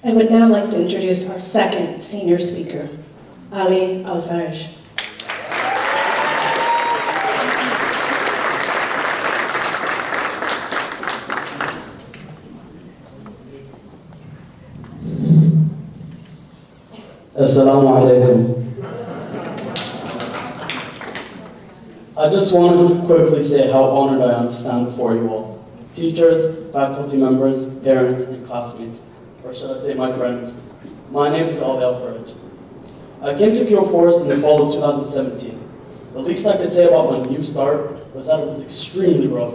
I would now like to introduce our second senior speaker, Alfarej. Assalamu alaikum. I just want to quickly say how honored I am to stand before you all. Teachers, faculty members, parents, and classmates, or should I say my friends. My name is Alfarej. I came to Cure Force in the fall of 2017. The least I could say about my new start was that it was extremely rough.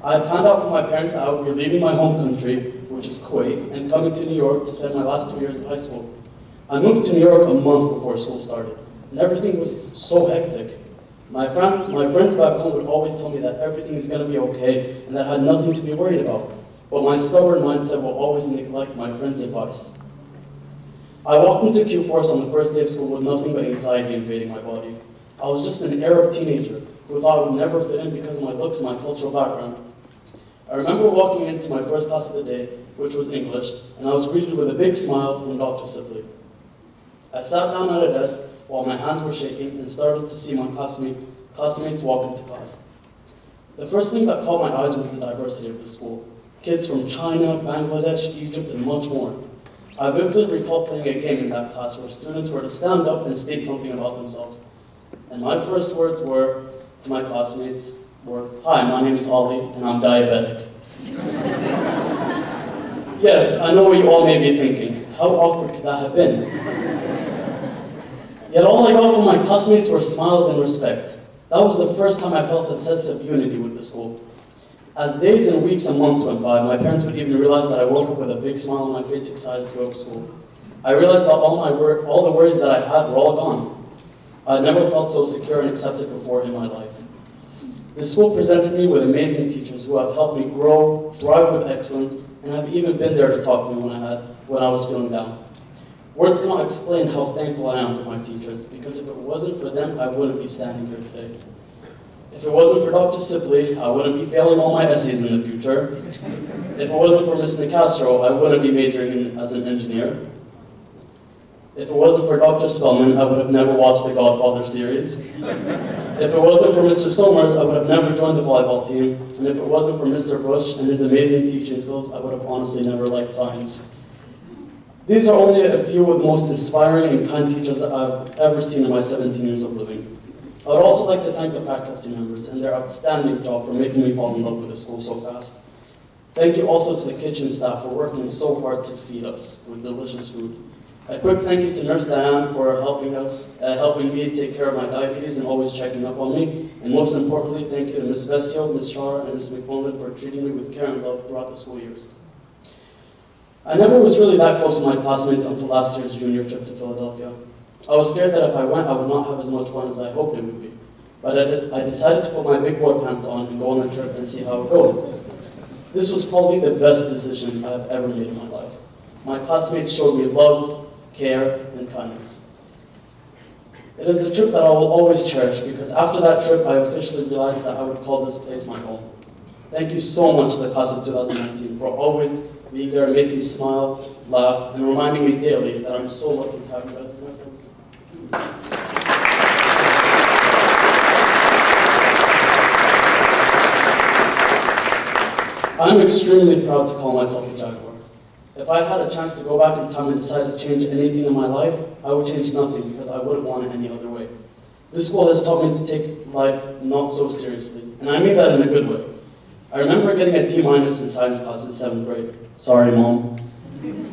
I had found out from my parents that I would be leaving my home country, which is Kuwait, and coming to New York to spend my last 2 years of high school. I moved to New York a month before school started, and everything was so hectic. My friends back home would always tell me that everything is going to be okay and that I had nothing to be worried about, but my stubborn mindset will always neglect my friends' advice. I walked into Q Force on the first day of school with nothing but anxiety invading my body. I was just an Arab teenager who thought I would never fit in because of my looks and my cultural background. I remember walking into my first class of the day, which was English, and I was greeted with a big smile from Dr. Sibley. I sat down at a desk while my hands were shaking and started to see my classmates walk into class. The first thing that caught my eyes was the diversity of the school. Kids from China, Bangladesh, Egypt, and much more. I vividly recall playing a game in that class where students were to stand up and state something about themselves. And my first words to my classmates were, "Hi, my name is Ollie, and I'm diabetic." Yes, I know what you all may be thinking. How awkward could that have been? Yet all I got from my classmates were smiles and respect. That was the first time I felt a sense of unity with the school. As days and weeks and months went by, my parents would even realize that I woke up with a big smile on my face, excited to go to school. I realized that all the worries that I had were all gone. I had never felt so secure and accepted before in my life. This school presented me with amazing teachers who have helped me grow, thrive with excellence, and have even been there to talk to me when I was feeling down. Words cannot explain how thankful I am for my teachers, because if it wasn't for them, I wouldn't be standing here today. If it wasn't for Dr. Sibley, I wouldn't be failing all my essays in the future. If it wasn't for Ms. Nicastro, I wouldn't be majoring as an engineer. If it wasn't for Dr. Spellman, I would have never watched the Godfather series. If it wasn't for Mr. Somers, I would have never joined the volleyball team. And if it wasn't for Mr. Bush and his amazing teaching skills, I would have honestly never liked science. These are only a few of the most inspiring and kind teachers that I've ever seen in my 17 years of living. I would also like to thank the faculty members and their outstanding job for making me fall in love with the school so fast. Thank you also to the kitchen staff for working so hard to feed us with delicious food. A quick thank you to Nurse Diane for helping me take care of my diabetes and always checking up on me. And most importantly, thank you to Ms. Vesio, Ms. Shar, and Ms. McMullen for treating me with care and love throughout the school years. I never was really that close to my classmates until last year's junior trip to Philadelphia. I was scared that if I went, I would not have as much fun as I hoped it would be. But I decided to put my big boy pants on and go on the trip and see how it goes. This was probably the best decision I have ever made in my life. My classmates showed me love, care, and kindness. It is a trip that I will always cherish because after that trip, I officially realized that I would call this place my home. Thank you so much to the class of 2019 for always being there to make me smile, laugh, and reminding me daily that I'm so lucky to have you guys as my friends. I'm extremely proud to call myself a Jaguar. If I had a chance to go back in time and decide to change anything in my life, I would change nothing because I wouldn't want it any other way. This school has taught me to take life not so seriously, and I mean that in a good way. I remember getting a D- in science class in 7th grade. Sorry, Mom.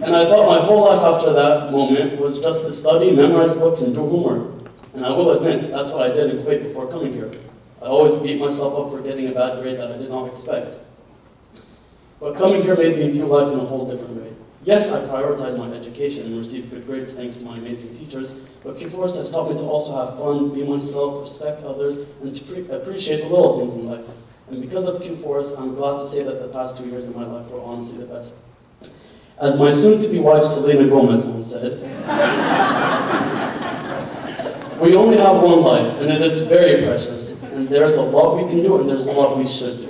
And I thought my whole life after that moment was just to study, memorize books, and do homework. And I will admit, that's what I did in Kuwait before coming here. I always beat myself up for getting a bad grade that I did not expect. But coming here made me view life in a whole different way. Yes, I prioritized my education and received good grades thanks to my amazing teachers, but Q Force has taught me to also have fun, be myself, respect others, and to appreciate the little things in life. And because of Q Force, I'm glad to say that the past 2 years of my life were honestly the best. As my soon-to-be wife, Selena Gomez, once said, we only have one life, and it is very precious, and there's a lot we can do, and there's a lot we should do.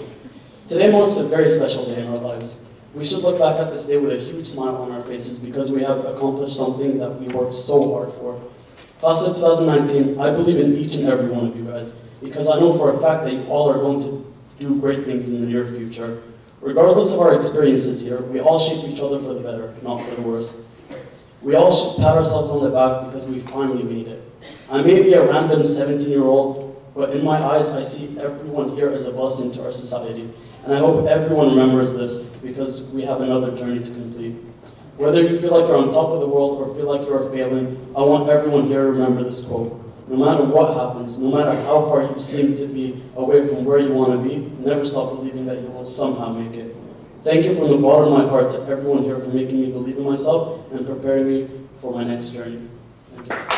Today marks a very special day in our lives. We should look back at this day with a huge smile on our faces because we have accomplished something that we worked so hard for. Class of 2019, I believe in each and every one of you guys because I know for a fact that you all are going to do great things in the near future. Regardless of our experiences here, we all shape each other for the better, not for the worse. We all should pat ourselves on the back because we finally made it. I may be a random 17-year-old, but in my eyes, I see everyone here as a blessing to our society. And I hope everyone remembers this because we have another journey to complete. Whether you feel like you're on top of the world or feel like you're failing, I want everyone here to remember this quote. No matter what happens, no matter how far you seem to be away from where you want to be, never stop believing that you will somehow make it. Thank you from the bottom of my heart to everyone here for making me believe in myself and preparing me for my next journey. Thank you.